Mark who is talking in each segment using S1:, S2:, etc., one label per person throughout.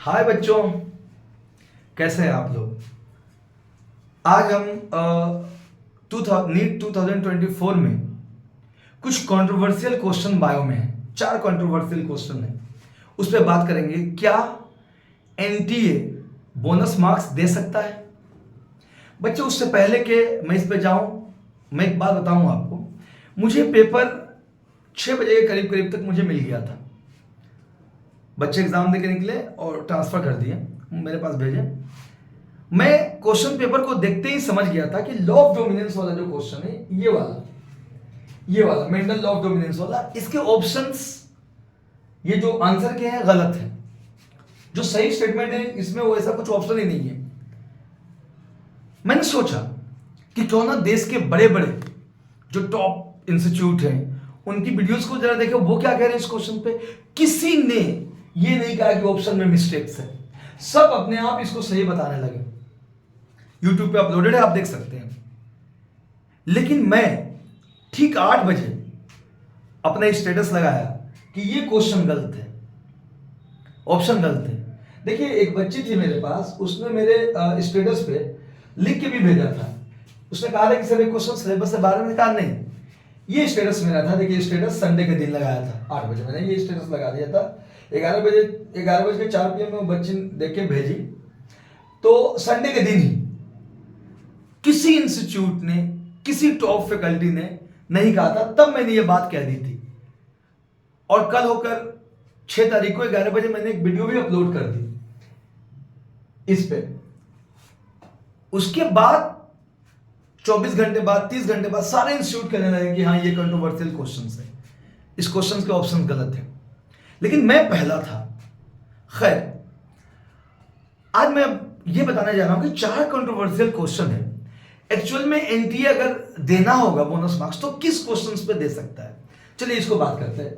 S1: हाय बच्चों, कैसे हैं आप लोग। आज हम नीट 2024 में कुछ कंट्रोवर्शियल क्वेश्चन बायो में है। 4 कंट्रोवर्शियल क्वेश्चन है, उस पर बात करेंगे। क्या एनटीए बोनस मार्क्स दे सकता है? बच्चों, उससे पहले कि मैं इस पे जाऊं, मैं एक बात बताऊं आपको। मुझे पेपर 6 बजे के करीब करीब तक मुझे मिल गया था। बच्चे एग्जाम देके निकले और ट्रांसफर कर दिए, मेरे पास भेजे। मैं क्वेश्चन पेपर को देखते ही समझ गया था कि लॉ ऑफ डोमिनेंस वाला जो क्वेश्चन है, ये वाला मेंडल लॉ ऑफ डोमिनेंस वाला, इसके ऑप्शंस, ये जो आंसर के हैं गलत है। जो सही स्टेटमेंट है इसमें वो ऐसा कुछ ऑप्शन ही नहीं है। मैंने सोचा कि क्यों ना देश के बड़े बड़े जो टॉप इंस्टीट्यूट हैं उनकी वीडियोस को जरा देखें, वो क्या कह रहे हैं इस क्वेश्चन पे। किसी ने ये नहीं कहा कि ऑप्शन में मिस्टेक्स है, सब अपने आप इसको सही बताने लगे। यूट्यूब पे अपलोडेड है, आप देख सकते हैं। लेकिन मैं ठीक 8 बजे अपना स्टेटस लगाया कि ये क्वेश्चन गलत है, ऑप्शन गलत है। देखिए, एक बच्ची थी मेरे पास, उसने मेरे स्टेटस पे लिख के भी भेजा था। उसने कहा था कि सर ये क्वेश्चन सिलेबस से बाहर में। कहा नहीं, ये स्टेटस मेरा था। देखिए, स्टेटस संडे के दिन लगाया था 8 बजे, मैंने ये स्टेटस लगा दिया था। 11 बजे के 4 PM में बच्ची देख के भेजी, तो संडे के दिन ही किसी इंस्टीट्यूट ने, किसी टॉप फैकल्टी ने नहीं कहा था, तब मैंने ये बात कह दी थी। और कल होकर 6 तारीख को 11 बजे मैंने एक वीडियो भी अपलोड कर दी इस पे। उसके बाद 24 घंटे बाद, 30 घंटे बाद सारे इंस्टीट्यूट कहने लगे कि हाँ ये कंट्रोवर्शियल क्वेश्चन है, इस क्वेश्चन के ऑप्शन गलत है। लेकिन मैं पहला था। खैर, आज मैं ये बताने जा रहा हूं कि 4 कंट्रोवर्शियल क्वेश्चन है। एक्चुअल में एनटीए अगर देना होगा बोनस मार्क्स तो किस क्वेश्चंस पे दे सकता है, चलिए इसको बात करते हैं।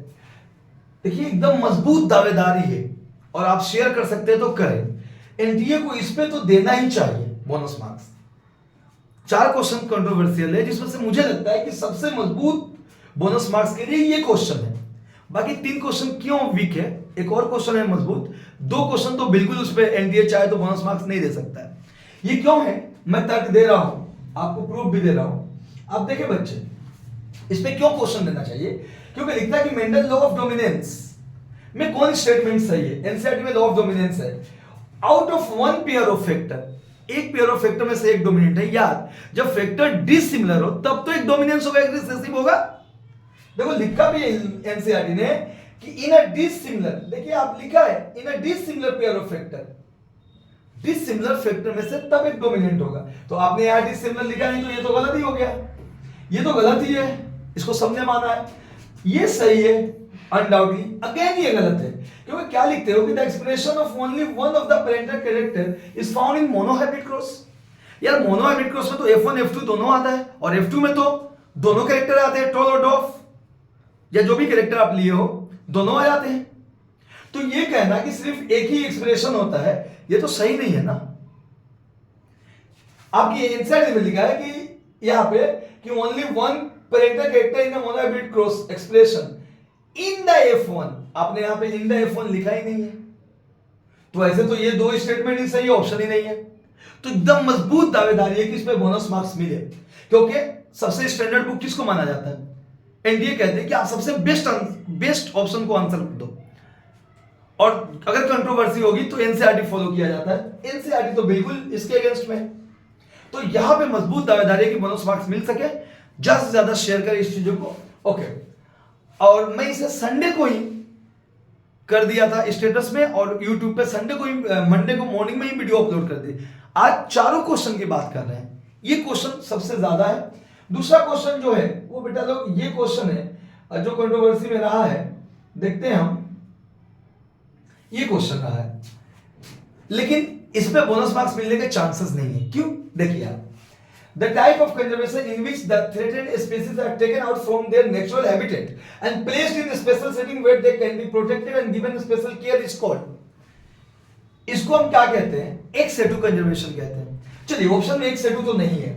S1: देखिए, एकदम मजबूत दावेदारी है और आप शेयर कर सकते हैं तो करें। एनटीए को इस पे तो देना ही चाहिए बोनस मार्क्स। 4 क्वेश्चन कंट्रोवर्शियल है, जिसमें से मुझे लगता है कि सबसे मजबूत बोनस मार्क्स के लिए ये क्वेश्चन है। बाकी 3 क्वेश्चन क्यों वीक है, एक और क्वेश्चन है मजबूत, 2 क्वेश्चन तो बिल्कुल उस पर एनटीए चाहे तो बोनस मार्क्स नहीं दे सकता है। ये क्यों है, मैं तर्क दे रहा हूं, आपको प्रूफ भी दे रहा हूं। अब देखिए बच्चे, इस पे क्यों क्वेश्चन देना चाहिए, क्योंकि लिखता है कि मेंडल लॉ ऑफ डोमिनेंस में कौन स्टेटमेंट सही है। एनसीईआरटी में लॉ ऑफ डोमिनेंस है, out of 1 pair of factor, एक पेयर ऑफ फैक्टर में से एक डोमिनेंट है। यार, जब फैक्टर डिसिमिलर हो तब तो एक डोमिनेंस होगा, एक रिसेसिव होगा। देखो, लिखा भी एनसीईआरटी ने कि इन अ डिसिमिलर, देखिए आप लिखा है in a dissimilar pair of factor, dissimilar factor में से तब एक डोमिनेंट होगा। तो आपने यहां डिसिमिलर लिखा नहीं, तो ये तो गलत ही हो गया, ये तो गलत ही है, इसको सबने माना है। ये सही है अनडाउटली, अगेन ये गलत है, क्योंकि क्या लिखते हो कि the expression of only one of the parental character is found in monohybrid cross. यार, मोनोहाइब्रिड क्रॉस में तो F1 F2 दोनों आता है, और F2 में तो दोनों कैरेक्टर आते हैं, टॉल और डॉफ, या जो भी कैरेक्टर आप लिए हो दोनों आ जाते हैं। तो ये कहना कि सिर्फ एक ही एक्सप्रेशन होता है, ये तो सही नहीं है ना। आपकी इनसाइड में लिखा है कि यहां पे कि only one parental character in a monohybrid cross expression in the F1, आपने यहां पे इन द F1 लिखा ही नहीं है। तो ऐसे तो ये 2 स्टेटमेंट ही सही, ऑप्शन ही नहीं है। तो एकदम मजबूत दावेदारी है कि इस पे बोनस मार्क्स मिले, क्योंकि सबसे स्टैंडर्ड बुक किसको माना जाता है, एनडीए कहते हैं कि आप सबसे बेस्ट ऑप्शन को आंसर दो। और अगर कंट्रोवर्सी होगी तो एनसीईआरटी फॉलो किया जाता है। एनसीईआरटी तो बिल्कुल इसके अगेंस्ट में है। तो यहां पे मजबूत दावेदारी है कि बोनस मार्क्स मिल सके, ज्यादा से ज्यादा शेयर करें इस चीजों को। ओके, और मैं इसे संडे को ही कर दिया था स्टेटस में, और यूट्यूब पे संडे को ही, मंडे को मॉर्निंग में ही वीडियो अपलोड कर दी। आज 4 क्वेश्चन की बात कर रहे हैं, ये क्वेश्चन सबसे ज्यादा है। दूसरा क्वेश्चन जो है वो बेटा लोग, ये क्वेश्चन है जो कंट्रोवर्सी में रहा है, देखते हैं हम। ये क्वेश्चन रहा है, लेकिन इस पे बोनस मार्क्स मिलने के चांसेस नहीं है। क्यों, देखिए आप, the type of conservation in which the threatened species are taken out from their natural habitat and placed in a special setting where they can be protected and given special care is called, इसको हम क्या कहते हैं, ex situ conservation कहते हैं। चलिए, option में ex situ तो नहीं है,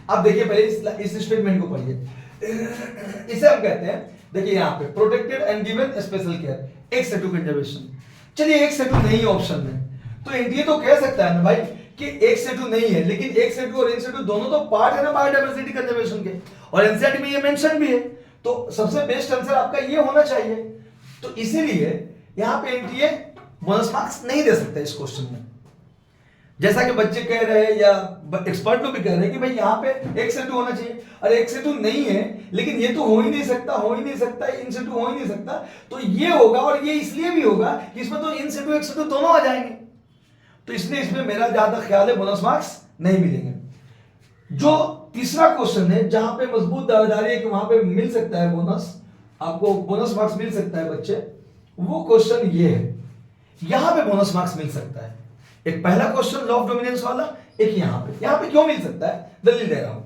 S1: आप देखिए पहले इस स्टेटमेंट को पढ़िए। इसे हम कहते हैं, देखिए यहां पे protected and given special care, ex situ conservation. चलिए, ex situ नहीं है ऑप्शन में, तो एनटीए तो कह सकता है ना भाई कि 1 से 2 नहीं है, लेकिन 1 से 2 और n से 2 दोनों तो पार्ट है ना बायोडायवर्सिटी कंजर्वेशन के, और एनसीईआरटी में ये मेंशन भी है, तो सबसे बेस्ट आंसर आपका ये होना चाहिए। तो इसीलिए यहां पे एनटीए बोनस मार्क्स नहीं दे सकता इस क्वेश्चन में, जैसा कि बच्चे कह रहे हैं या एक्सपर्ट लोग भी कह रहे हैं कि भाई यहाँ पे 1 से 2 होना चाहिए। अरे 1 से 2 नहीं है, लेकिन ये तो हो ही नहीं सकता, हो ही नहीं सकता, इन से 2 हो ही नहीं सकता, तो ये होगा, और ये इसलिए भी होगा कि इसमें तो इन से 2 1 से 2 दोनों आ जाएंगे, तो इसलिए इसमें मेरा ज्यादा ख्याल है बोनस मार्क्स नहीं मिलेंगे। जो तीसरा क्वेश्चन है जहां पे मजबूत दावेदारी है कि वहां पे मिल सकता है बोनस, आपको बोनस मार्क्स मिल सकता है बच्चे, वो क्वेश्चन ये है, यहां पे बोनस मार्क्स मिल सकता है। एक पहला क्वेश्चन लॉ ऑफ डोमिनेंस वाला, एक यहां पे क्यों मिल सकता है, दलील दे रहा हूं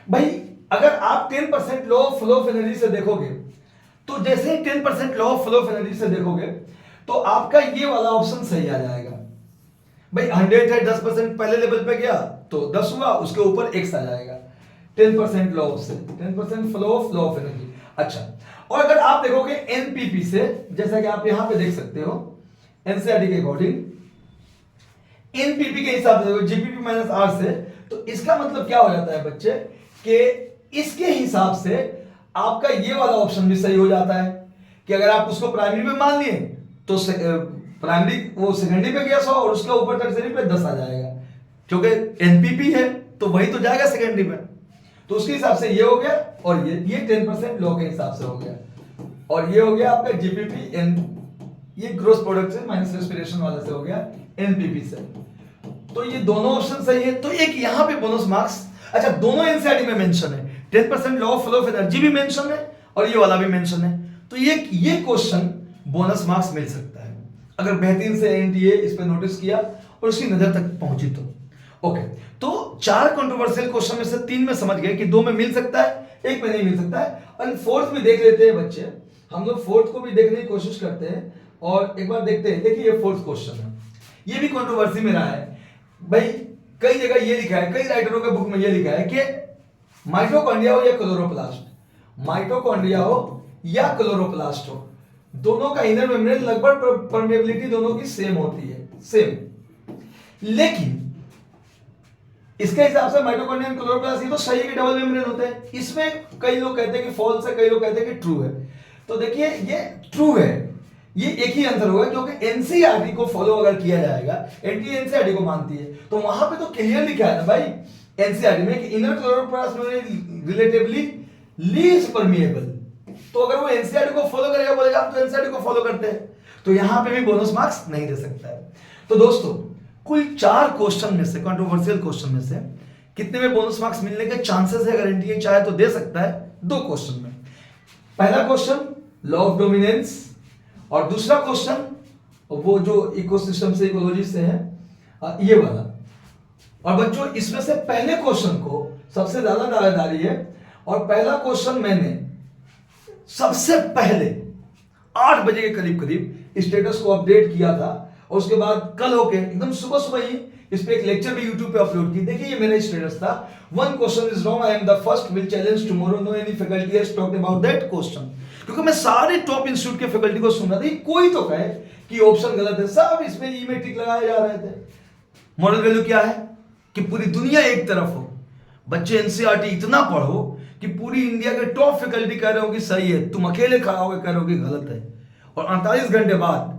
S1: भाई। अगर आप 10% law of flow of energy से देखोगे, तो जैसे ही 10% law of flow of energy से देखोगे तो आपका ये वाला ऑप्शन सही आ जाएगा भाई। 100 है, 10% पहले लेवल पे गया तो 10 हुआ, उसके ऊपर x आ जाएगा 10% लॉ ऑफ से, 10% फ्लो ऑफ एनर्जी। अच्छा, और अगर आप देखोगे एनपीपी से, जैसा कि आप यहां पे देख सकते हो एनसीईआरटी के अकॉर्डिंग, एनपीपी के हिसाब से जीपीपी माइनस आर से, तो इसका मतलब क्या हो जाता है बच्चे कि इसके हिसाब से आपका ये वाला ऑप्शन भी सही हो जाता है कि अगर आप उसको प्राइमरी पे मान लिए तो प्राइमरी वो सेकेंडरी पे गया 100 और उसके ऊपर टर्सरी पे 10 आ जाएगा, क्योंकि एनपीपी है तो वही तो जाएगा सेकेंडरी पे, तो उसके हिसाब से ये हो गया, और ये 10% लॉ के हिसाब से हो गया, और ये हो गया आपका जीपीपी एन, ये ग्रोस प्रोडक्ट से माइनस रेस्पिरेशन वाले से हो गया एनपीपी से। तो ये दोनों ऑप्शन सही है, तो एक यहां पे बोनस मार्क्स, अच्छा दोनों एनसीईआरटी में मेंशन है, 10% law of flow of energy भी मेंशन है और ये वाला भी मेंशन है, तो ये क्वेश्चन बोनस मार्क्स मिल सकता है अगर बेहतरीन से एनटीए इस पे नोटिस किया और उसकी नजर तक पहुंची तो। ओके, तो 4 कंट्रोवर्शियल क्वेश्चन में से 3 में समझ गए कि 2 में मिल सकता है, 1 में नहीं मिल सकता है, और फोर्थ में देख लेते हैं बच्चे, हम लोग फोर्थ को भी देखने की कोशिश करते हैं और एक बार देखते हैं। देखिए ये फोर्थ क्वेश्चन है, ये भी कंट्रोवर्सी में रहा है भाई, कई जगह ये लिखा है, कई राइटरों के बुक में ये लिखा है कि माइटोकॉन्ड्रिया हो या क्लोरोप्लास्ट, माइटोकॉन्ड्रिया हो या क्लोरोप्लास्ट हो, दोनों का इनर मेम्ब्रेन लगभग परमेबिलिटी दोनों की सेम होती है, सेम, लेकिन इसके हिसाब से माइटोकॉन्ड्रिया और क्लोरोप्लास्ट ये तो सही है कि डबल मेम्ब्रेन होते हैं, इसमें कई लोग कहते हैं कि फॉल्स है, कई लोग कहते हैं कि ट्रू है। तो देखिए ये ट्रू है, ये एक ही आंसर होगा, क्योंकि एनसीईआरटी को फॉलो अगर किया जाएगा, एनटीए एनसीईआरटी को मानती है, तो वहां पे तो क्लियर लिखा है ना भाई एनसीईआरटी में कि inner chloroplast relatively least permeable, तो अगर वो एनसीईआरटी को फॉलो करेगा, बोलेगा हम तो एनसीईआरटी को फॉलो करते हैं, तो यहां पे भी बोनस मार्क्स नहीं दे सकता है। तो दोस्तों कुल 4 क्वेश्चन में से, कंट्रोवर्शियल क्वेश्चन में से कितने में बोनस मार्क्स मिलने के चांसेस है, अगर एनटीए चाहे तो दे सकता है 2 क्वेश्चन में। पहला क्वेश्चन लॉ ऑफ डोमिनेंस, और दूसरा क्वेश्चन वो जो इकोसिस्टम से, इकोलॉजी से है, ये वाला। और बच्चों इसमें से पहले क्वेश्चन को सबसे ज्यादा दावेदारी है, और पहला क्वेश्चन मैंने सबसे पहले 8 बजे के करीब करीब स्टेटस को अपडेट किया था, और उसके बाद कल होके एकदम सुबह सुबह ही इस पे एक लेक्चर भी YouTube पे अपलोड की। देखिए ये मेरा स्टेटस था, 1 question is wrong, I am the first, will challenge tomorrow, no any faculty has talked about that question. क्योंकि मैं सारे टॉप इंस्टीट्यूट के फैकल्टी को सुन रहा था, कोई तो कहे कि ऑप्शन गलत है, सब इसमें ई में टिक लगाए जा रहे थे। मॉरल वैल्यू क्या है कि पूरी दुनिया एक तरफ हो, बच्चे एनसीईआरटी इतना पढ़ो कि पूरी इंडिया के टॉप फैकल्टी कह रहे हो कि सही है, तुम अकेले खड़ा होकर कह रहे हो कि गलत है, और 48 घंटे बाद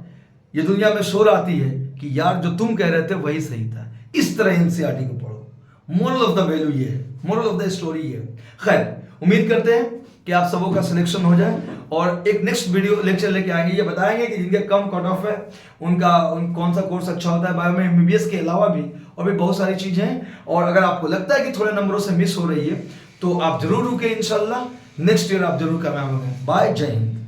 S1: ये दुनिया में शोर आती है कि यार जो तुम कह रहे थे वही सही था। इस तरह एनसीईआरटी को पढ़ो। मोरल ऑफ द वैल्यू ये है, मोरल ऑफ द स्टोरी ये है। खैर, उम्मीद करते हैं कि आप सबों का सिलेक्शन हो जाए, और एक नेक्स्ट वीडियो लेक्चर लेके आएंगे, ये बताएंगे कि जिनके कम कट ऑफ है उनका कौन सा कोर्स अच्छा होता है बायो में, एमबीबीएस के अलावा भी और भी बहुत सारी चीजें हैं। और अगर आपको लगता है कि थोड़े नंबरों से मिस हो रही है तो आप जरूर रुके, इंशाल्लाह नेक्स्ट ईयर आप जरूर कामयाब होंगे। बाय, जय हिंद।